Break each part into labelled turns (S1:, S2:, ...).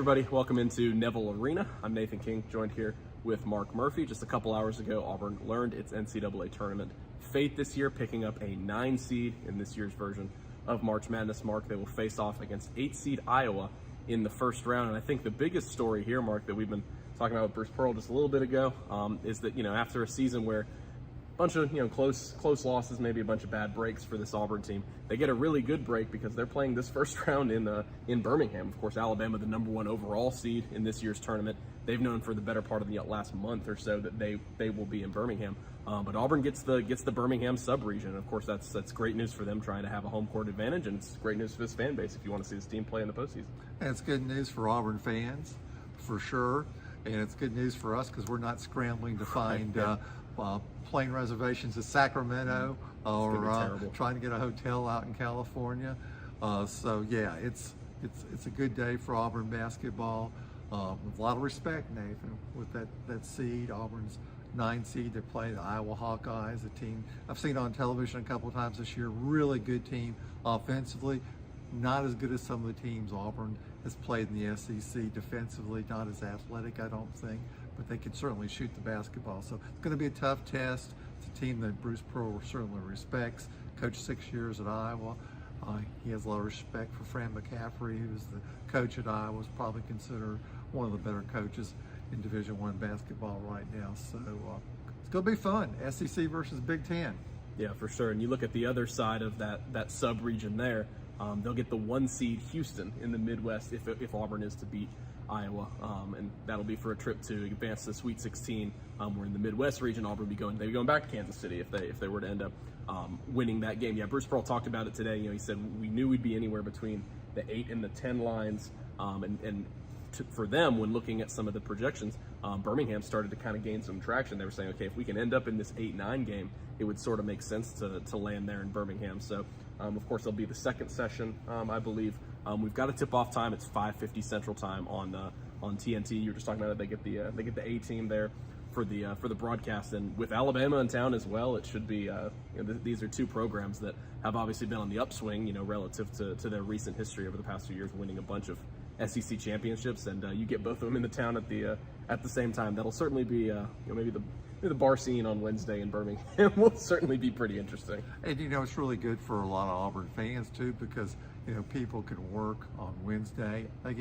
S1: everybody, welcome into Neville Arena. I'm Nathan King, joined here with Mark Murphy. Just a couple hours ago, Auburn learned its NCAA tournament fate this year, picking up a 9 seed in this year's version of March Madness. Mark, they will face off against 8 seed Iowa in the first round. And I think the biggest story here, Mark, that we've been talking about with Bruce Pearl just a little bit ago, is that, after a season where a bunch of close losses, maybe a bunch of bad breaks for this Auburn team, they get a really good break because they're playing this first round in Birmingham. Of course, Alabama, the #1 overall seed in this year's tournament. They've known for the better part of the last month or so that they will be in Birmingham. But Auburn gets the Birmingham sub-region. Of course, that's great news for them, trying to have a home court advantage, and it's great news for this fan base if you want to see this team play in the postseason.
S2: And it's good news for Auburn fans, for sure. And it's good news for us because we're not scrambling to find plane reservations to Sacramento or trying to get a hotel out in California. So yeah, it's a good day for Auburn basketball. With a lot of respect, Nathan, with that seed. Auburn's 9 seed. They play the Iowa Hawkeyes, a team I've seen on television a couple of times this year. Really good team offensively. Not as good as some of the teams Auburn has played in the SEC defensively. Not as athletic, I don't think, but they can certainly shoot the basketball. So it's going to be a tough test. It's a team that Bruce Pearl certainly respects. Coached 6 years at Iowa. He has a lot of respect for Fran McCaffrey, who's the coach at Iowa, is probably considered one of the better coaches in Division I basketball right now. So it's going to be fun. SEC versus Big Ten.
S1: Yeah, for sure. And you look at the other side of that sub-region there, they'll get the 1 seed Houston in the Midwest if Auburn is to beat Iowa, and that'll be for a trip to advance to the Sweet 16. We're in the Midwest region. Auburn they'd be going back to Kansas City if they were to end up winning that game. Yeah, Bruce Pearl talked about it today. He said we knew we'd be anywhere between the 8 and the 10 lines, for them, when looking at some of the projections, Birmingham started to kind of gain some traction. They were saying, okay, if we can end up in this 8-9 game, it would sort of make sense to land there in Birmingham. So, of course, it'll be the second session, I believe. We've got a tip-off time. It's 5:50 Central Time on TNT. You were just talking about it. They get the A team there for the broadcast, and with Alabama in town as well, it should be. These are 2 programs that have obviously been on the upswing, relative to their recent history over the past few years, winning a bunch of SEC championships, and you get both of them in the town at the same time. That'll certainly be maybe the bar scene on Wednesday in Birmingham will certainly be pretty interesting.
S2: And it's really good for a lot of Auburn fans too, because people can work on Wednesday. A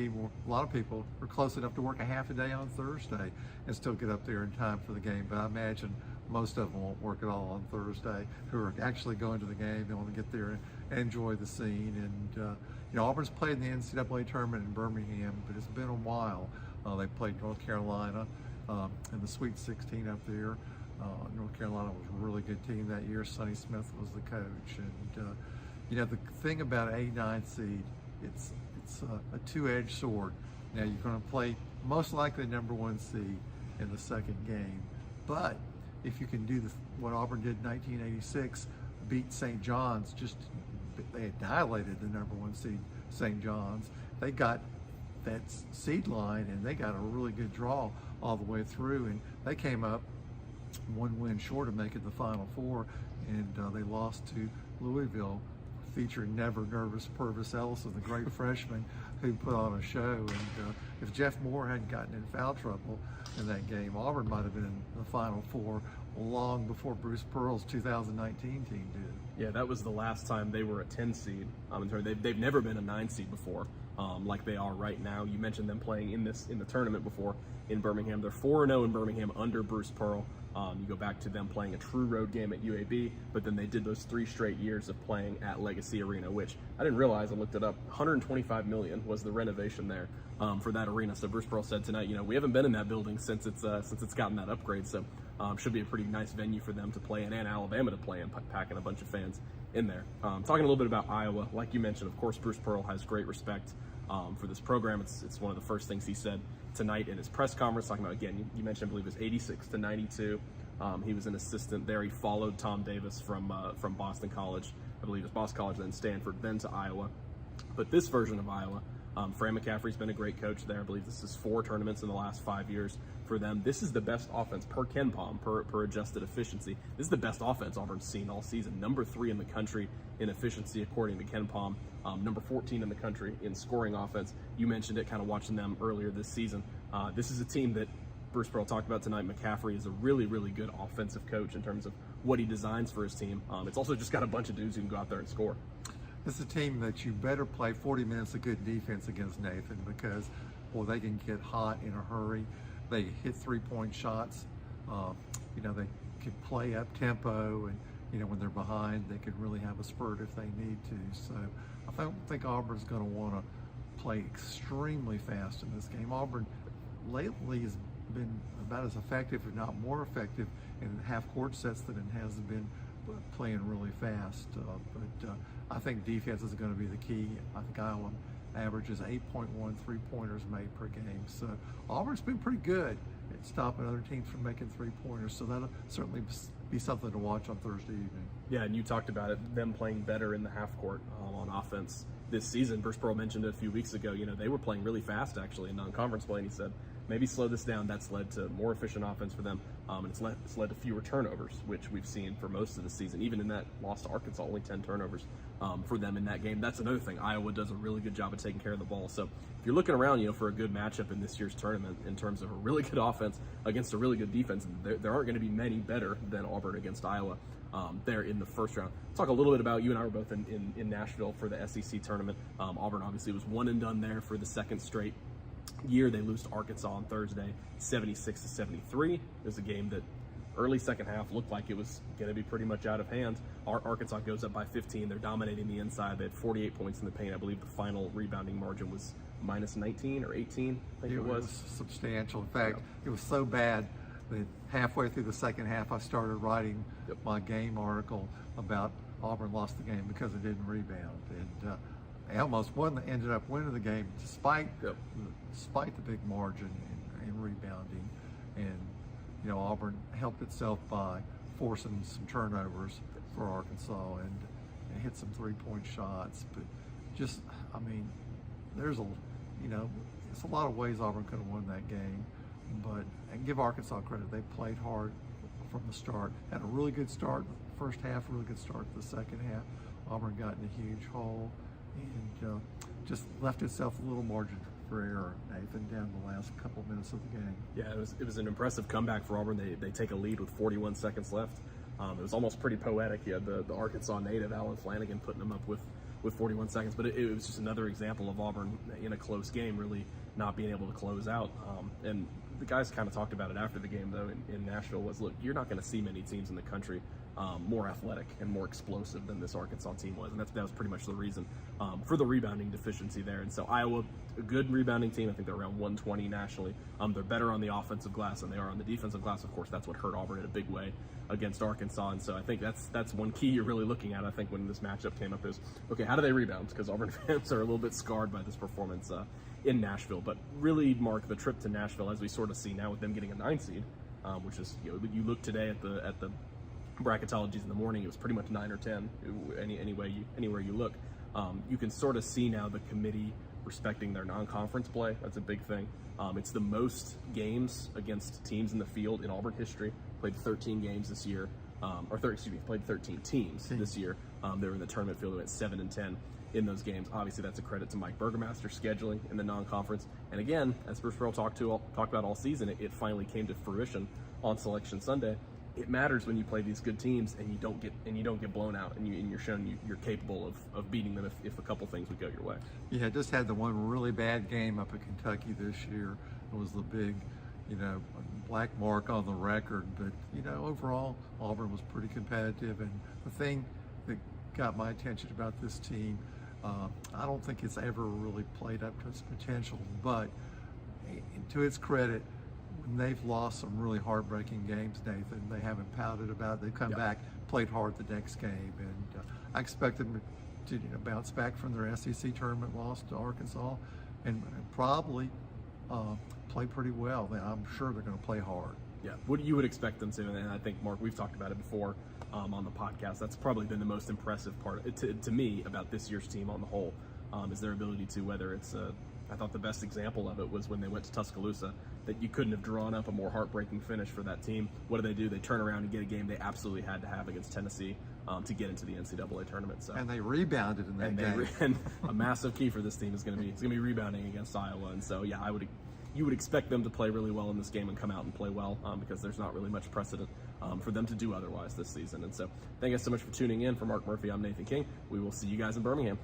S2: lot of people are close enough to work a half a day on Thursday and still get up there in time for the game. But I imagine most of them won't work at all on Thursday, who are actually going to the game. They want to get there and enjoy the scene. And Auburn's played in the NCAA tournament in Birmingham, but it's been a while. They played North Carolina in the Sweet 16 up there. North Carolina was a really good team that year. Sonny Smith was the coach. And the thing about an 8-9 seed, it's a two-edged sword. Now you're going to play most likely #1 seed in the second game, but if you can do what Auburn did in 1986, beat St. John's, they had dilated the #1 seed St. John's. They got that seed line and they got a really good draw all the way through, and they came up 1 win short of making the Final Four, and they lost to Louisville, featuring Never Nervous Purvis Ellison, the great freshman who put on a show. And if Jeff Moore hadn't gotten in foul trouble in that game, Auburn might have been in the Final Four long before Bruce Pearl's 2019 team did.
S1: Yeah, that was the last time they were a 10 seed. They've never been a 9 seed before, like they are right now. You mentioned them playing in the tournament before in Birmingham. They're 4-0 in Birmingham under Bruce Pearl. You go back to them playing a true road game at UAB, but then they did those 3 straight years of playing at Legacy Arena, which I didn't realize. I looked it up. $125 million was the renovation there for that arena. So Bruce Pearl said tonight, we haven't been in that building since it's gotten that upgrade. So should be a pretty nice venue for them to play in, and Alabama to play in, packing a bunch of fans in there. Talking a little bit about Iowa, like you mentioned, of course, Bruce Pearl has great respect for this program. It's one of the first things he said tonight in his press conference, talking about, again, you mentioned, I believe it was 86 to 92. He was an assistant there. He followed Tom Davis from Boston College. I believe it was Boston College, then Stanford, then to Iowa. But this version of Iowa, Fran McCaffrey's been a great coach there. I believe this is 4 tournaments in the last 5 years for them. This is the best offense per KenPom, per adjusted efficiency. This is the best offense Auburn's seen all season. Number 3 in the country in efficiency according to KenPom. Number 14 in the country in scoring offense. You mentioned it, kind of watching them earlier this season. This is a team that Bruce Pearl talked about tonight. McCaffrey is a really, really good offensive coach in terms of what he designs for his team. It's also just got a bunch of dudes who can go out there and score.
S2: This is a team that you better play 40 minutes of good defense against, Nathan, because, well, they can get hot in a hurry. They hit 3-point shots. They can play up tempo, and when they're behind, they could really have a spurt if they need to. So I don't think Auburn's going to want to play extremely fast in this game. Auburn lately has been about as effective, if not more effective, in half-court sets than it has been playing really fast. But I think defense is going to be the key. I think Iowa averages 8.1 3-pointers made per game. So Auburn's been pretty good at stopping other teams from making 3-pointers. So that'll certainly be something to watch on Thursday evening.
S1: Yeah, and you talked about it, them playing better in the half court on offense this season. Bruce Pearl mentioned it a few weeks ago. They were playing really fast actually in non-conference play, and he said maybe slow this down. That's led to more efficient offense for them, and it's led to fewer turnovers, which we've seen for most of the season. Even in that loss to Arkansas, only 10 turnovers for them in that game. That's another thing. Iowa does a really good job of taking care of the ball. So if you're looking around, for a good matchup in this year's tournament in terms of a really good offense against a really good defense, there aren't going to be many better than Auburn against Iowa there in the first round. Talk a little bit about, you and I were both in Nashville for the SEC tournament. Auburn obviously was one and done there for the second straight year. They lose to Arkansas on Thursday, 76-73. It was a game that early second half looked like it was going to be pretty much out of hand. Arkansas goes up by 15. They're dominating the inside. They had 48 points in the paint. I believe the final rebounding margin was minus 19 or 18, I think it was.
S2: Substantial. In fact, It was so bad that halfway through the second half, I started writing my game article about Auburn lost the game because it didn't rebound. And they almost ended up winning the game despite the big margin in rebounding. And Auburn helped itself by forcing some turnovers for Arkansas and hit some 3-point shots. But just, there's it's a lot of ways Auburn could have won that game. But and give Arkansas credit, they played hard from the start. Had a really good start first half, really good start the second half. Auburn got in a huge hole and just left itself a little margin for error, Nathan, down the last couple minutes of the game.
S1: Yeah, it was an impressive comeback for Auburn. They take a lead with 41 seconds left. It was almost pretty poetic. You had the Arkansas native, Alan Flanagan, putting them up with 41 seconds. But it was just another example of Auburn in a close game really not being able to close out. And the guys kind of talked about it after the game, though, in Nashville, was, look, you're not going to see many teams in the country more athletic and more explosive than this Arkansas team was. And that was pretty much the reason for the rebounding deficiency there. And so Iowa, a good rebounding team. I think they're around 120 nationally. They're better on the offensive glass than they are on the defensive glass. Of course, that's what hurt Auburn in a big way against Arkansas. And so I think that's one key you're really looking at, I think, when this matchup came up is, okay, how do they rebound? Because Auburn fans are a little bit scarred by this performance in Nashville. But really, Mark, the trip to Nashville, as we sort of see now with them getting a 9 seed, which is, you look today at the bracketologies in the morning, it was pretty much 9 or 10 anywhere you look. You can sort of see now the committee respecting their non-conference play. That's a big thing. It's the most games against teams in the field in Auburn history. Played 13 games this year, played 13 teams this year. They were in the tournament field. They went 7-10 in those games. Obviously, that's a credit to Mike Burgermaster's scheduling in the non-conference. And again, as Bruce Pearl talked about all season, it finally came to fruition on Selection Sunday. It matters when you play these good teams and you don't get blown out, and you're shown you're capable of beating them if a couple things would go your way.
S2: Yeah, just had the one really bad game up at Kentucky this year. It was the big, black mark on the record. But overall, Auburn was pretty competitive. And the thing that got my attention about this team, I don't think it's ever really played up to its potential. But to its credit, when they've lost some really heartbreaking games, Nathan, they haven't pouted about it. They've come back, played hard the next game, and I expect them to bounce back from their SEC tournament loss to Arkansas and probably play pretty well. I'm sure they're going to play hard.
S1: Yeah, what you would expect them to, and I think, Mark, we've talked about it before on the podcast. That's probably been the most impressive part to me about this year's team on the whole. is their ability to, whether it's I thought the best example of it was when they went to Tuscaloosa, that you couldn't have drawn up a more heartbreaking finish for that team. What do? They turn around and get a game they absolutely had to have against Tennessee to get into the NCAA tournament. So,
S2: and they rebounded in that game.
S1: And a massive key for this team is going to be rebounding against Iowa. And so, yeah, you would expect them to play really well in this game and come out and play well because there's not really much precedent for them to do otherwise this season. And so, thank you guys so much for tuning in. For Mark Murphy, I'm Nathan King. We will see you guys in Birmingham.